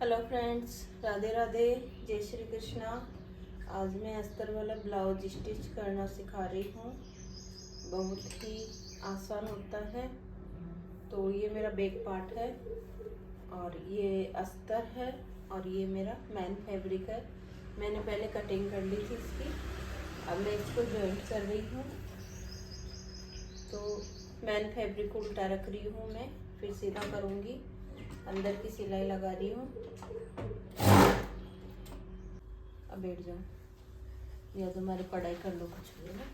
Hello friends, Radhe Radhe, जय श्री कृष्णा। आज मैं अस्तर वाला ब्लाउज स्टिच करना सिखा रही हूँ। बहुत ही आसान होता है। तो ये मेरा बैक पार्ट है और ये अस्तर है और ये मेरा मेन फैब्रिक है। मैंने पहले कटिंग कर ली थी इसकी, अब मैं इसको जॉइंट कर रही हूँ। तो मेन फैब्रिक को उल्टा रख रही हूँ मैं, फिर सीधा करूँगी। अंदर की सिलाई लगा रही हूँ। अब बैठ जाओ या तो हमारी पढ़ाई कर लो कुछ भी ना।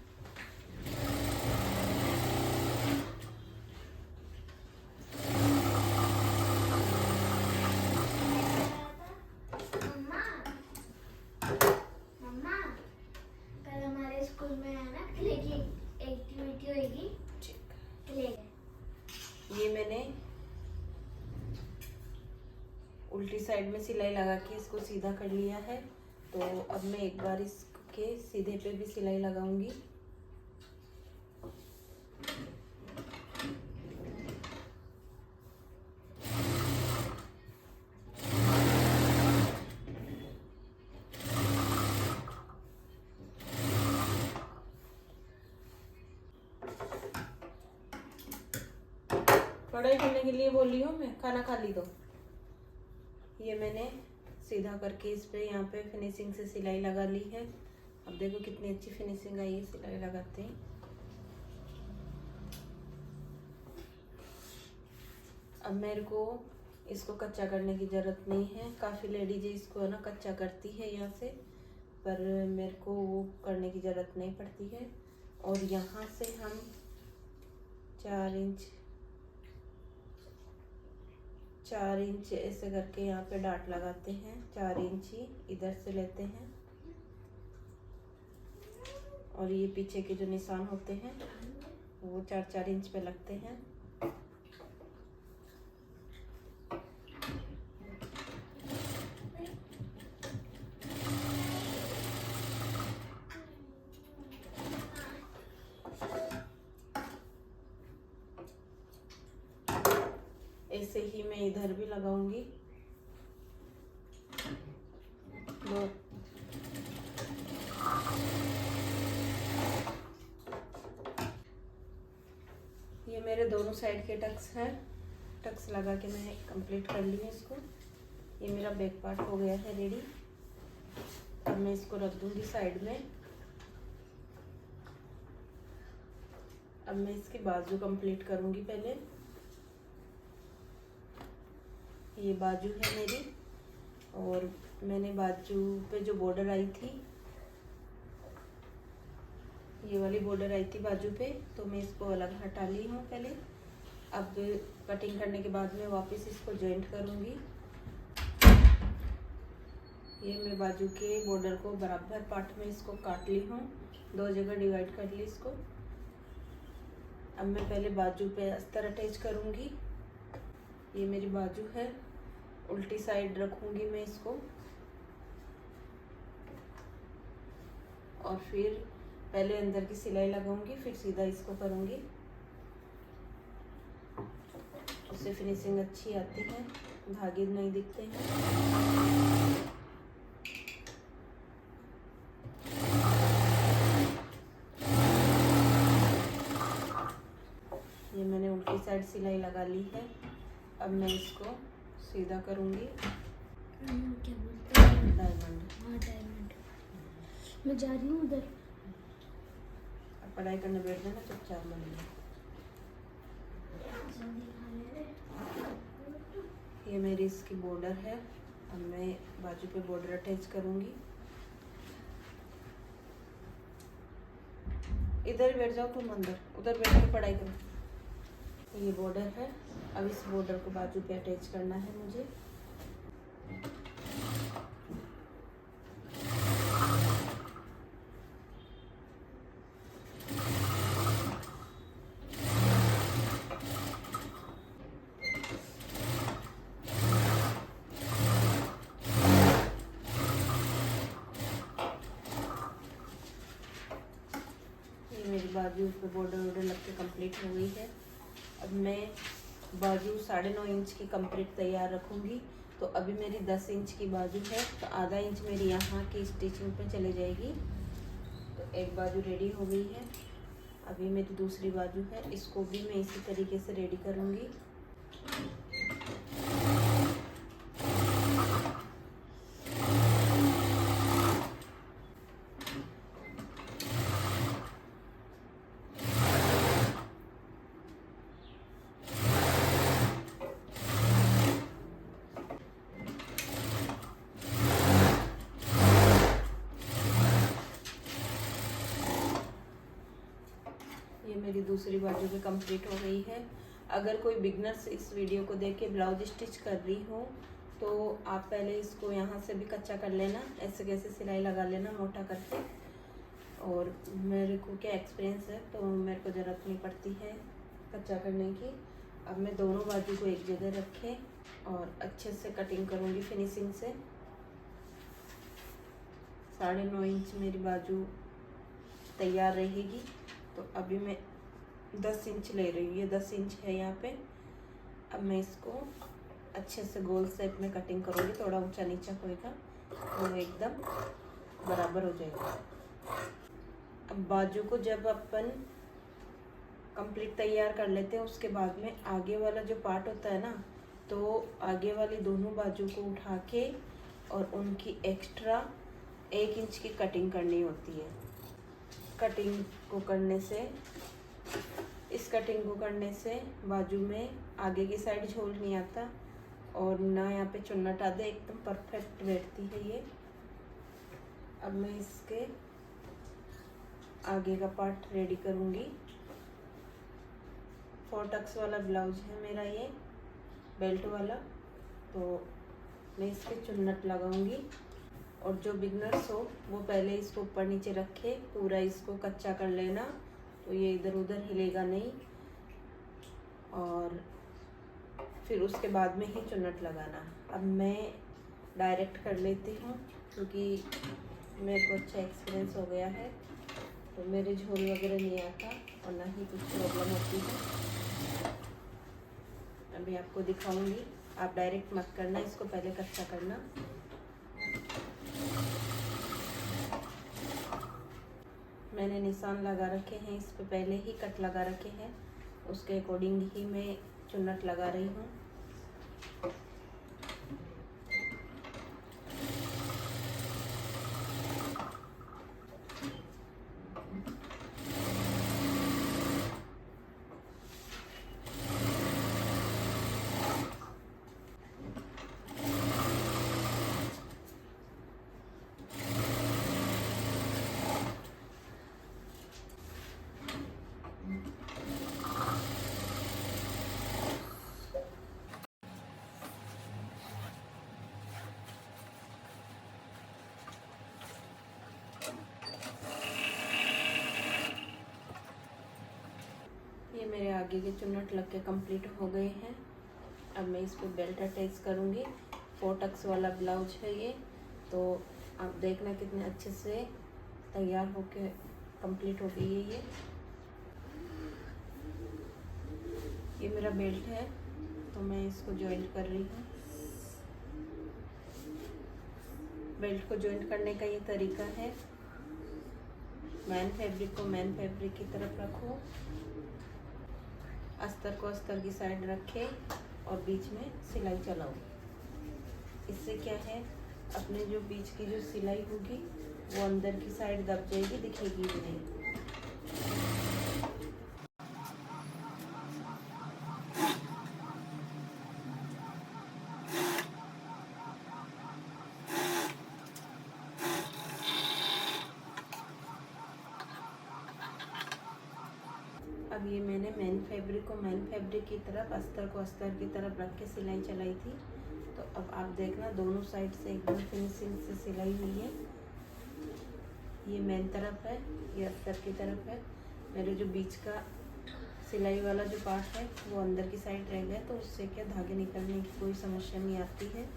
मम्मा, कल हमारे स्कूल में है ना क्ले की एक्टिविटी होगी। क्ले ये मैंने उल्टी साइड में सिलाई लगा के इसको सीधा कर लिया है। तो अब मैं एक बार इसके सीधे पे भी सिलाई लगाऊंगी। पढ़ाई करने के लिए बोली हूँ मैं, खाना खा ली। तो ये मैंने सीधा करके इस पे यहाँ पे फिनिशिंग से सिलाई लगा ली है। अब देखो कितनी अच्छी फिनिशिंग आई है सिलाई लगाते हैं। अब मेरे को इसको कच्चा करने की ज़रूरत नहीं है। काफ़ी लेडीज इसको है ना कच्चा करती है यहाँ से, पर मेरे को वो करने की ज़रूरत नहीं पड़ती है। और यहाँ से हम 4 इंच ऐसे करके यहाँ पे डाट लगाते हैं। 4 इंच ही इधर से लेते हैं और ये पीछे के जो निशान होते हैं वो 4-4 इंच पे लगते हैं। ऐसे ही मैं इधर भी लगाऊंगी। ये मेरे दोनों साइड के टक्स हैं। टक्स लगा के मैं कंप्लीट कर ली हूँ इसको। ये मेरा बैक पार्ट हो गया है रेडी। अब मैं इसको रख दूंगी साइड में। अब मैं इसकी बाजू कंप्लीट करूंगी पहले। ये बाजू है मेरी और मैंने बाजू पे जो बॉर्डर आई थी, ये वाली बॉर्डर आई थी बाजू पे, तो मैं इसको अलग हटा ली हूँ पहले। अब कटिंग करने के बाद मैं वापस इसको जॉइंट करूँगी। ये मैं बाजू के बॉर्डर को बराबर पार्ट में इसको काट ली हूँ, 2 जगह डिवाइड कर ली इसको। अब मैं पहले बाजू पे अस्तर अटैच करूँगी। ये मेरी बाजू है, उल्टी साइड रखूँगी मैं इसको और फिर पहले अंदर की सिलाई लगाऊंगी, फिर सीधा इसको करूँगी। उससे फिनिशिंग अच्छी आती है, धागे नहीं दिखते हैं। ये मैंने उल्टी साइड सिलाई लगा ली है। अब मैं इसको सीधा करूँगी। क्या बोलते हैं? डायमंड। हाँ, डायमंड। मैं जा रही हूँ उधर। अब पढ़ाई करने बैठ जाना चुपचाप बन गई। ये मेरी इसकी बॉर्डर है। अब मैं बाजू पे बॉर्डर अटैच करूँगी। इधर बैठ जाओ तुम, अंदर उधर बैठ के पढ़ाई करो। ये बॉर्डर है। अब इस बॉर्डर को बाजू पे अटैच करना है मुझे। मेरी बाजू पे बॉर्डर लग के कंप्लीट हो गई है। अब मैं बाजू 9.5 इंच की कंप्लीट तैयार रखूँगी। तो अभी मेरी 10 इंच की बाजू है, तो आधा इंच मेरी यहाँ की स्टिचिंग पे चले जाएगी। तो एक बाजू रेडी हो गई है। अभी मेरी दूसरी बाजू है, इसको भी मैं इसी तरीके से रेडी करूँगी। मेरी दूसरी बाजू भी कंप्लीट हो गई है। अगर कोई बिगनर्स इस वीडियो को देख के ब्लाउज स्टिच कर रही हो तो आप पहले इसको यहाँ से भी कच्चा कर लेना, ऐसे कैसे सिलाई लगा लेना मोटा करके। और मेरे को क्या एक्सपीरियंस है तो मेरे को ज़रूरत नहीं पड़ती है कच्चा करने की। अब मैं दोनों बाजू को एक जगह रखे और अच्छे से कटिंग करूँगी फिनिशिंग से। 9.5 इंच मेरी बाजू तैयार रहेगी। तो अभी मैं 10 इंच ले रही हूँ, ये 10 इंच है यहाँ पे। अब मैं इसको अच्छे से गोल शेप में कटिंग करूँगी, थोड़ा ऊंचा नीचा होएगा तो एकदम बराबर हो जाएगा। अब बाजू को जब अपन कंप्लीट तैयार कर लेते हैं उसके बाद में आगे वाला जो पार्ट होता है ना, तो आगे वाली दोनों बाजू को उठा के और उनकी एक्स्ट्रा 1 इंच की कटिंग करनी होती है। कटिंग को करने से, इस कटिंग को करने से बाजू में आगे की साइड झोल नहीं आता और ना यहाँ पे चुन्नट आते, एकदम परफेक्ट बैठती है ये। अब मैं इसके आगे का पार्ट रेडी करूँगी। 4 टक्स वाला ब्लाउज है मेरा ये, बेल्ट वाला। तो मैं इसके चुन्नट लगाऊंगी। और जो बिगनर्स हो वो पहले इसको ऊपर नीचे रखे, पूरा इसको कच्चा कर लेना, तो ये इधर उधर हिलेगा नहीं। और फिर उसके बाद में ही चुन्नट लगाना। अब मैं डायरेक्ट कर लेती हूँ क्योंकि मेरे को अच्छा एक्सपीरियंस हो गया है, तो मेरे झोल वगैरह नहीं आता और ना ही कुछ प्रॉब्लम होती है। अभी आपको दिखाऊंगी, आप डायरेक्ट मत करना, इसको पहले कच्चा करना। मैंने निशान लगा रखे हैं, इस पे पहले ही कट लगा रखे हैं, उसके अकॉर्डिंग ही मैं चुन्नट लगा रही हूँ। मेरे आगे के चुन्नट लग के कंप्लीट हो गए हैं। अब मैं इस पर बेल्ट अटैच करूँगी। 4 टक्स वाला ब्लाउज है ये, तो आप देखना कितने अच्छे से तैयार होके कंप्लीट हो गई है ये मेरा बेल्ट है, तो मैं इसको जॉइंट कर रही हूँ। बेल्ट को जॉइंट करने का ये तरीका है, मैन फैब्रिक को मैन फैब्रिक की तरफ रखो, अस्तर को अस्तर की साइड रखे और बीच में सिलाई चलाओ। इससे क्या है, अपने जो बीच की जो सिलाई होगी वो अंदर की साइड दब जाएगी, दिखेगी भी नहीं। अब ये मैंने मैन फैब्रिक को मैन फैब्रिक की तरफ, अस्तर को अस्तर की तरफ रख के सिलाई चलाई थी। तो अब आप देखना दोनों साइड से एकदम फिनिशिंग से सिलाई हुई है। ये मैन तरफ है, ये अस्तर की तरफ है। मेरे जो बीच का सिलाई वाला जो पार्ट है वो अंदर की साइड रह गया, तो उससे क्या धागे निकलने की कोई समस्या नहीं आती है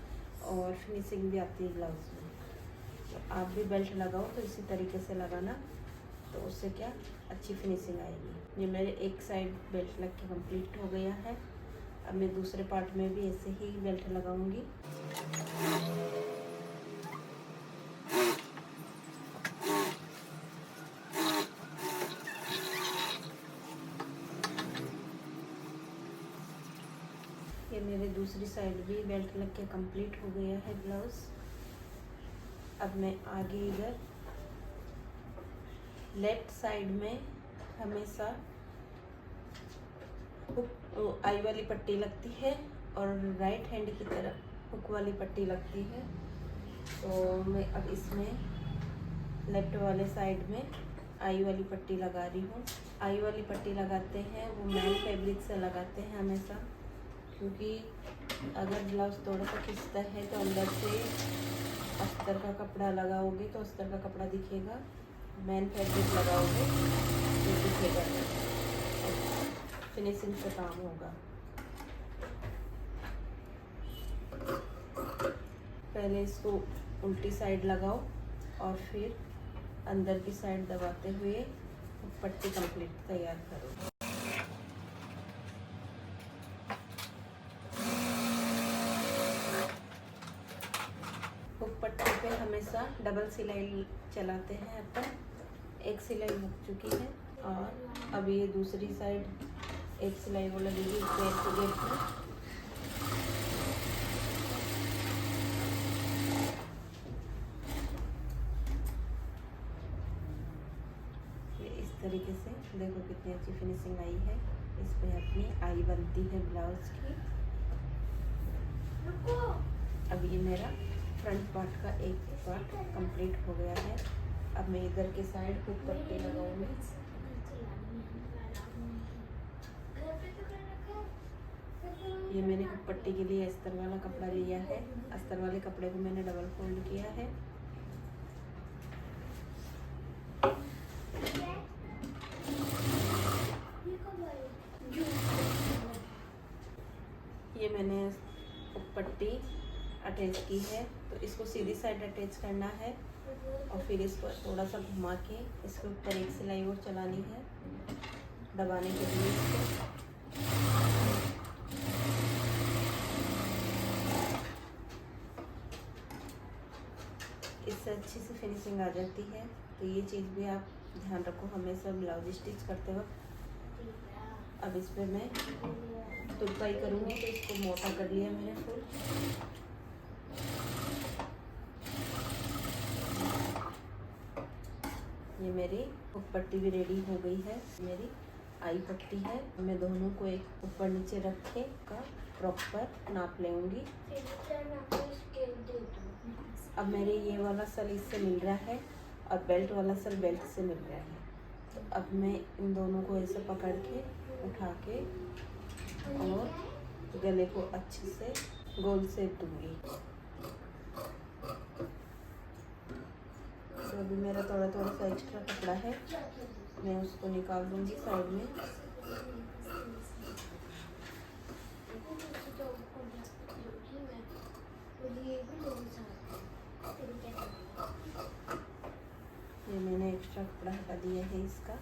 और फिनिशिंग भी आती है ब्लाउज में। तो आप भी बेल्ट लगाओ तो इसी तरीके से लगाना, तो उससे क्या अच्छी फिनिशिंग आएगी। ये मेरे एक साइड बेल्ट लग के कंप्लीट हो गया है। अब मैं दूसरे पार्ट में भी ऐसे ही बेल्ट लगाऊंगी। ये मेरे दूसरी साइड भी बेल्ट लग के कंप्लीट हो गया है ब्लाउज। अब मैं आगे इधर लेफ्ट साइड में हमेशा हुक आई वाली पट्टी लगती है और राइट हैंड की तरफ हुक वाली पट्टी लगती है। तो मैं अब इसमें लेफ्ट वाले साइड में आई वाली पट्टी लगा रही हूँ। आई वाली पट्टी लगाते हैं वो मैन फैब्रिक से लगाते हैं हमेशा, क्योंकि अगर ब्लाउज थोड़ा सा खिंचता है तो अंदर से अस्तर का कपड़ा लगाओगे तो अस्तर का कपड़ा दिखेगा, मैन फैब्रिक लगाओगे तो दिखेगा, फिनिशिंग से काम होगा। पहले इसको उल्टी साइड लगाओ और फिर अंदर की साइड दबाते हुए पट्टी कंप्लीट तैयार करो। हुक पट्टी पे हमेशा डबल सिलाई चलाते हैं अपन। एक सिलाई लग चुकी है और अब ये दूसरी साइड एक सिलाई वो लगेगी पैर के गेट में। ये इस तरीके से देखो कितनी अच्छी फिनिशिंग आई है। इस पे अपनी आई बनती है ब्लाउज की। अब ये मेरा फ्रंट पार्ट का एक पार्ट कंप्लीट हो गया है। अब मैं इधर के साइड हुक पट्टी लगाऊंगी। ये मैंने हुक पट्टी के लिए अस्तर वाला कपड़ा लिया है। अस्तर वाले कपड़े को मैंने डबल फोल्ड किया है। ये मैंने हुक पट्टी अटैच की है, तो इसको सीधी साइड अटैच करना है और फिर इसको थोड़ा सा घुमा के इसके ऊपर एक सिलाई और चलानी है दबाने के लिए इसको। इससे अच्छी सी फिनिशिंग आ जाती है। तो ये चीज़ भी आप ध्यान रखो हमेशा ब्लाउज स्टिच करते वक्त। अब इस पर मैं तुरपाई करूँगी तो इसको मोटा कर लिया मैंने फुल। ये मेरी हुक पट्टी भी रेडी हो गई है। मेरी आई पट्टी है। मैं दोनों को एक ऊपर नीचे रख के का प्रॉपर नाप लेंगी। अब मेरे ये वाला सल इससे मिल रहा है और बेल्ट वाला सल बेल्ट से मिल रहा है। तो अब मैं इन दोनों को ऐसे पकड़ के उठा के और गले को अच्छे से गोल शेप दूंगी। तो अभी मेरा थोड़ा थोड़ा सा एक्स्ट्रा कपड़ा है, मैं उसको निकाल दूंगी साइड में। ये मैंने एक्स्ट्रा कपड़ा हटा दिया है इसका।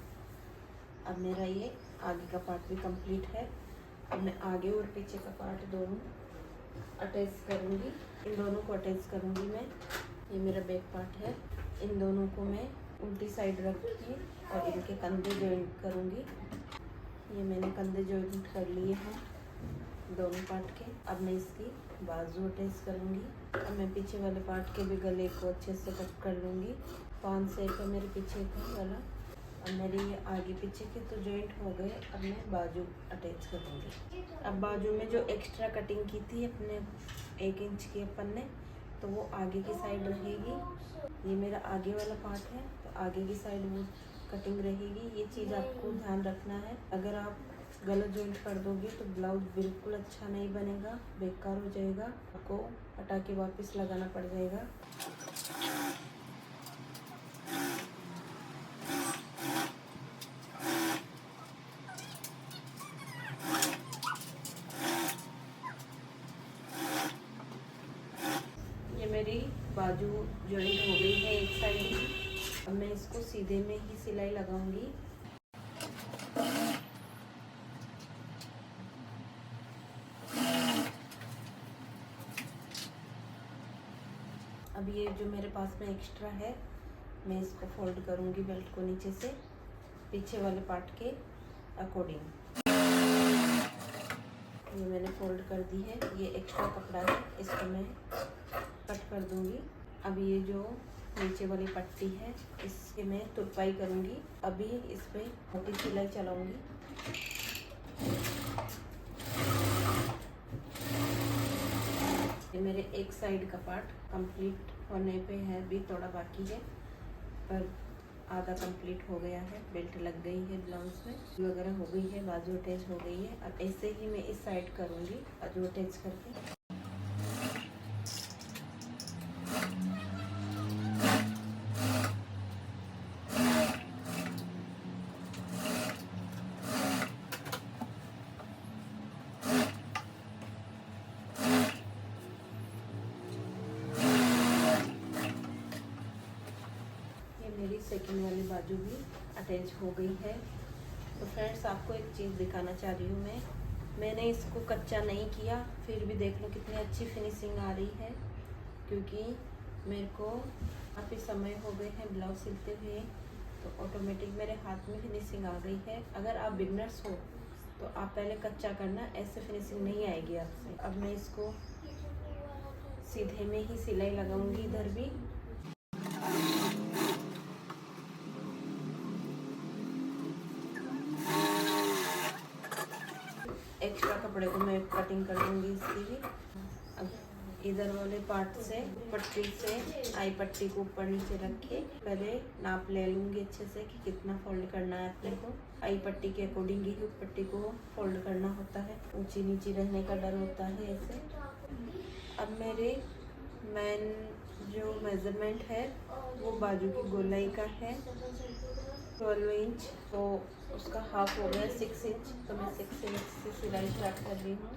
अब मेरा ये आगे का पार्ट भी कंप्लीट है। अब मैं आगे और पीछे का पार्ट दोनों अटैच करूँगी। इन दोनों को अटैच करूँगी मैं। ये मेरा बैक पार्ट है। इन दोनों को मैं उल्टी साइड रख के और इनके कंधे जॉइंट करूँगी। ये मैंने कंधे जॉइंट कर लिए हैं दोनों पार्ट के। अब मैं इसकी बाजू अटैच करूँगी। अब मैं पीछे वाले पार्ट के भी गले को अच्छे से कट कर लूँगी। 5 से है मेरे पीछे का गला। अब मेरे ये आगे पीछे के तो जॉइंट हो गए। अब मैं बाजू अटैच करूँगी। अब बाजू में जो एक्स्ट्रा कटिंग की थी अपने 1 इंच की अपन ने, तो वो आगे की साइड रहेगी। ये मेरा आगे वाला पार्ट है, तो आगे की साइड वो कटिंग रहेगी। ये चीज़ आपको ध्यान रखना है। अगर आप गलत जॉइंट कर दोगे तो ब्लाउज बिल्कुल अच्छा नहीं बनेगा, बेकार हो जाएगा। आपको हटा के वापस लगाना पड़ जाएगा। ये मेरी बाजू जॉइंट हो गई है एक साइड में। अब मैं इसको सीधे में ही सिलाई लगाऊंगी। अब ये जो मेरे पास में एक्स्ट्रा है मैं इसको फोल्ड करूँगी बेल्ट को नीचे से पीछे वाले पार्ट के अकॉर्डिंग। ये मैंने फोल्ड कर दी है। ये एक्स्ट्रा कपड़ा है, इसको मैं कट कर दूँगी। अब ये जो नीचे वाली पट्टी है इसके मैं तुरपाई करूँगी। अभी इस पर मोटी सिलाई चलाऊँगी। ये मेरे एक साइड का पार्ट कंप्लीट होने पे है, अभी थोड़ा बाकी है पर आधा कंप्लीट हो गया है। बेल्ट लग गई है, ब्लाउज में वगैरह हो गई है, बाजू अटैच हो गई है। अब ऐसे ही मैं इस साइड करूँगी बाजू अटैच करके। मेरी सेकंड वाली बाजू भी अटैच हो गई है। तो फ्रेंड्स आपको एक चीज़ दिखाना चाह रही हूँ मैंने इसको कच्चा नहीं किया, फिर भी देख लो कितनी अच्छी फिनिशिंग आ रही है। क्योंकि मेरे को काफ़ी समय हो गए हैं ब्लाउज सिलते हुए, तो ऑटोमेटिक मेरे हाथ में फिनिशिंग आ गई है। अगर आप बिगनर्स हो तो आप पहले कच्चा करना, ऐसे फिनिशिंग नहीं आएगी आपसे। अब मैं इसको सीधे में ही सिलाई लगाऊंगी इधर भी। एक्स्ट्रा कपड़े को मैं कटिंग कर दूंगी इसकी भी। अब इधर वाले पार्ट से पट्टी से आई पट्टी को ऊपर नीचे रख के पहले नाप ले लूँगी अच्छे से कि कितना फोल्ड करना है अपने को। आई पट्टी के अकॉर्डिंग ही पट्टी को फोल्ड करना होता है, ऊंची नीची रहने का डर होता है ऐसे। अब मेरे मेन जो मेजरमेंट है वो बाजू की गोलाई का है 12 इंच, तो उसका हाफ हो गया 6 इंच। तो मैं 6 इंच से सिलाई स्टार्ट कर रही हूँ।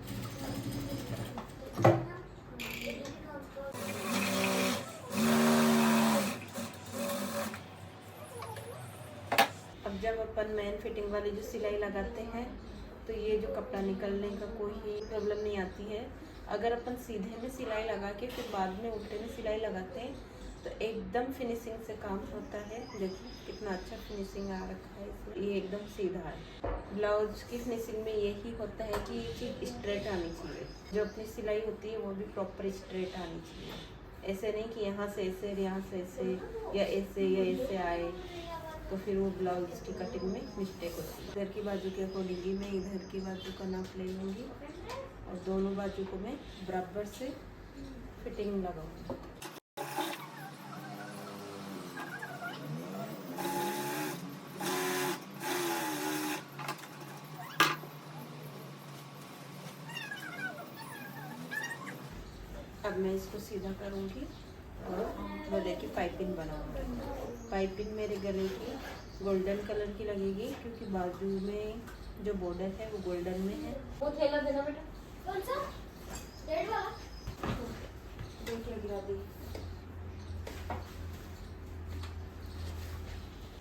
अब जब अपन मेन फिटिंग वाली जो सिलाई लगाते हैं तो ये जो कपड़ा निकलने का कोई ही प्रॉब्लम नहीं आती है। अगर अपन सीधे में सिलाई लगा के फिर बाद में उल्टे में सिलाई लगाते हैं तो एकदम फिनिशिंग से काम होता है। देखिए कितना अच्छा फिनिशिंग आ रखा है इसमें, ये एकदम सीधा है। ब्लाउज की फिनिशिंग में यही होता है कि ये चीज़ स्ट्रेट आनी चाहिए। जो अपनी सिलाई होती है वो भी प्रॉपर स्ट्रेट आनी चाहिए। ऐसे नहीं कि यहाँ से ऐसे यहाँ से ऐसे या ऐसे आए तो फिर वो ब्लाउज की कटिंग में मिस्टेक होती है। इधर की बाजू के अकॉर्डिंग ही मैं इधर की बाजू का नाप ले लूँगी और दोनों बाजू को मैं बराबर से फिटिंग लगाऊंगी। अब मैं इसको सीधा करूँगी और गले की पाइपिंग बनाऊँगी। पाइपिंग मेरे गले की गोल्डन कलर की लगेगी क्योंकि बाजू में जो बॉर्डर है वो गोल्डन में है। वो थैला देना बेटा। कौन सा? रेड वाला? देख लगा दी।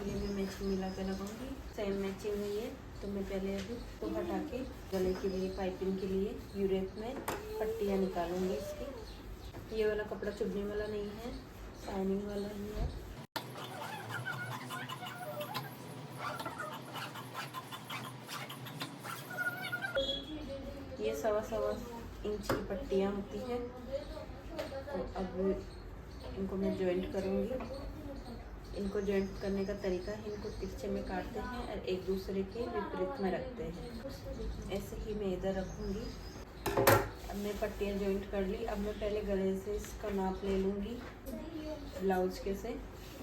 ये मैं मैचिंग मिला के लगाऊंगी। सेम मैचिंग हुई है तो मैं पहले अभी तो हटा के गले के लिए पाइपिंग के लिए यूरेप में पट्टियाँ निकालूंगी इसकी। ये वाला कपड़ा चुभने वाला नहीं है, शाइनिंग वाला ही है। ये 1.25 इंच की पट्टियाँ होती है। तो अब इनको मैं जॉइंट करूँगी। इनको जॉइंट करने का तरीका है, इनको तिरछे में काटते हैं और एक दूसरे के विपरीत में रखते हैं। ऐसे ही मैं इधर रखूँगी। अब मैं पट्टियाँ जॉइंट कर ली। अब मैं पहले गले से इसका नाप ले लूँगी ब्लाउज के से।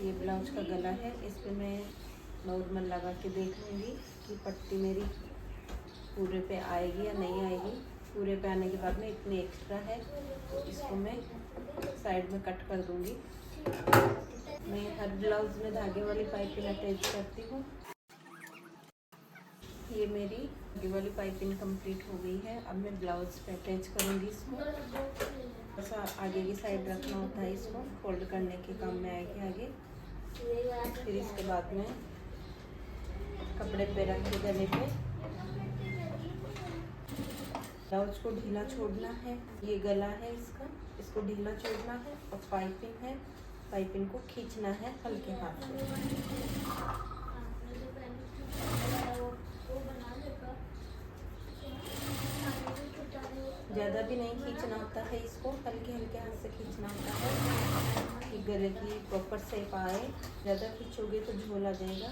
ये ब्लाउज का गला है, इस पर मैं नॉर्मल लगा के देख लूँगी कि पट्टी मेरी पूरे पे आएगी या नहीं आएगी। पूरे पे आने के बाद में इतनी एक्स्ट्रा है तो इसको मैं साइड में कट कर दूँगी। मैं हर ब्लाउज में धागे वाली पाइपिंग अटैच करती हूँ। ये मेरी धागे वाली पाइपिंग कंप्लीट हो गई है। अब मैं ब्लाउज पे अटैच करूँगी इसको। ऐसा आगे की साइड रखना होता है, इसको फोल्ड करने के काम में आएगी आगे। फिर इसके बाद में कपड़े पे रख के गले पे ब्लाउज को ढीला छोड़ना है। ये गला है इसका। इसको ढीला छोड़ना है और पाइपिंग है, पाइपिंग को खींचना है हल्के हाथ से। ज़्यादा भी नहीं खींचना होता है, इसको हल्के हल्के हाथ से खींचना होता है कि गले की प्रॉपर शेप आए। ज़्यादा खींचोगे तो झोल आ जाएगा।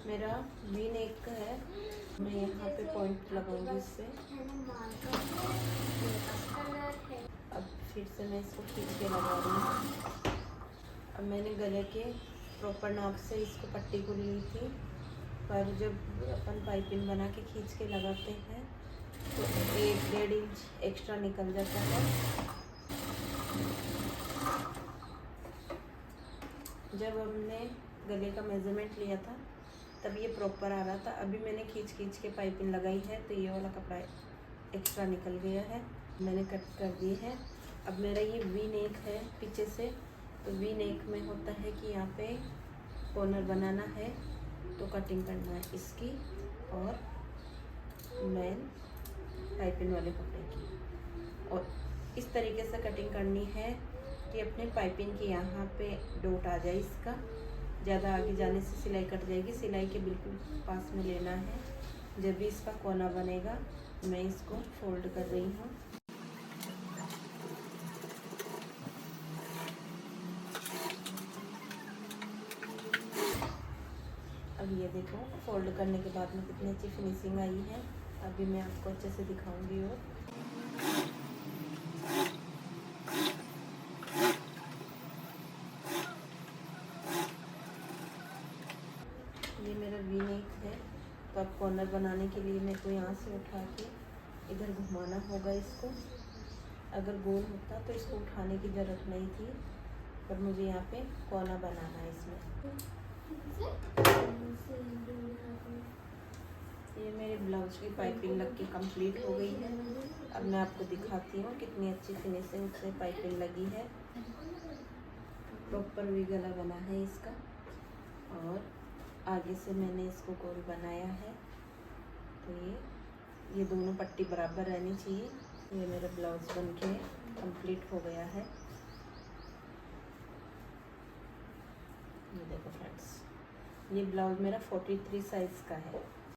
मेरा वी नेक है, मैं यहाँ पे पॉइंट लगाऊंगी इससे। अब फिर से मैं इसको खींच के लगा रही हूँ। अब मैंने गले के प्रॉपर नाप से इसको पट्टी को ली थी, पर जब अपन पाइपिंग बना के खींच के लगाते हैं तो 1-1.5 इंच एक्स्ट्रा निकल जाता है। जब हमने गले का मेजरमेंट लिया था तब ये प्रॉपर आ रहा था। अभी मैंने खींच के पाइपिंग लगाई है तो ये वाला कपड़ा एक्स्ट्रा निकल गया है, मैंने कट कर दी है। अब मेरा ये वी नेक है पीछे से, तो वी नेक में होता है कि यहाँ पे कॉर्नर बनाना है तो कटिंग करना है इसकी और मेन पाइपिंग वाले कपड़े की। और इस तरीके से कटिंग करनी है कि अपने पाइपिंग के यहाँ पे डॉट आ जाए इसका। ज़्यादा आगे जाने से सिलाई कट जाएगी, सिलाई के बिल्कुल पास में लेना है। जब भी इसका कोना बनेगा मैं इसको फोल्ड कर रही हूँ। अब ये देखो फोल्ड करने के बाद में कितनी अच्छी फिनिशिंग आई है। अभी मैं आपको अच्छे से दिखाऊंगी। और ये मेरा वी नेक है, तो अब कॉर्नर बनाने के लिए मेरे को यहाँ से उठा के इधर घुमाना होगा इसको। अगर गोल होता तो इसको उठाने की ज़रूरत नहीं थी, पर मुझे यहाँ पे कोना बनाना है इसमें। ये मेरे ब्लाउज की पाइपिंग लग के कंप्लीट हो गई है। अब मैं आपको दिखाती हूँ कितनी अच्छी फिनिशिंग से पाइपिंग लगी है। प्रॉपर वी गला बना है इसका और आगे से मैंने इसको गोल बनाया है, तो ये दोनों पट्टी बराबर रहनी चाहिए। ये मेरा ब्लाउज बनके कंप्लीट हो गया है। ये देखो फ्रेंड्स, ये ब्लाउज मेरा 43 साइज़ का है।